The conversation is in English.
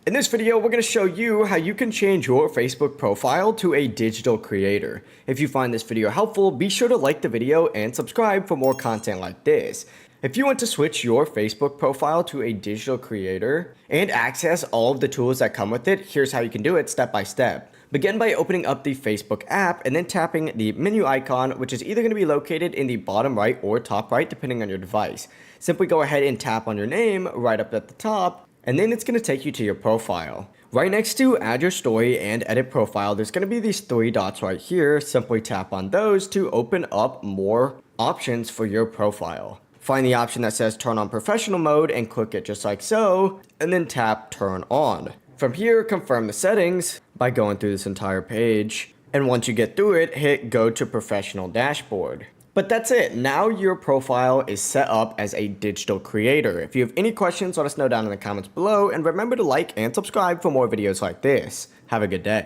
In this video, we're going to show you how you can change your Facebook profile to a digital creator. If you find this video helpful, be sure to like the video and subscribe for more content like this. If you want to switch your Facebook profile to a digital creator and access all of the tools that come with it, here's how you can do it step by step. Begin by opening up the Facebook app and then tapping the menu icon, which is either going to be located in the bottom right or top right, depending on your device. Simply go ahead and tap on your name right up at the top, and then it's going to take you to your profile. Right next to add your story and edit profile, there's going to be these three dots right here. Simply tap on those to open up more options for your profile. Find the option that says turn on professional mode and click it just like so, and then tap turn on. From here, confirm the settings by going through this entire page. And once you get through it, hit go to professional dashboard. But that's it. Now your profile is set up as a digital creator. If you have any questions, let us know down in the comments below. And remember to like and subscribe for more videos like this. Have a good day.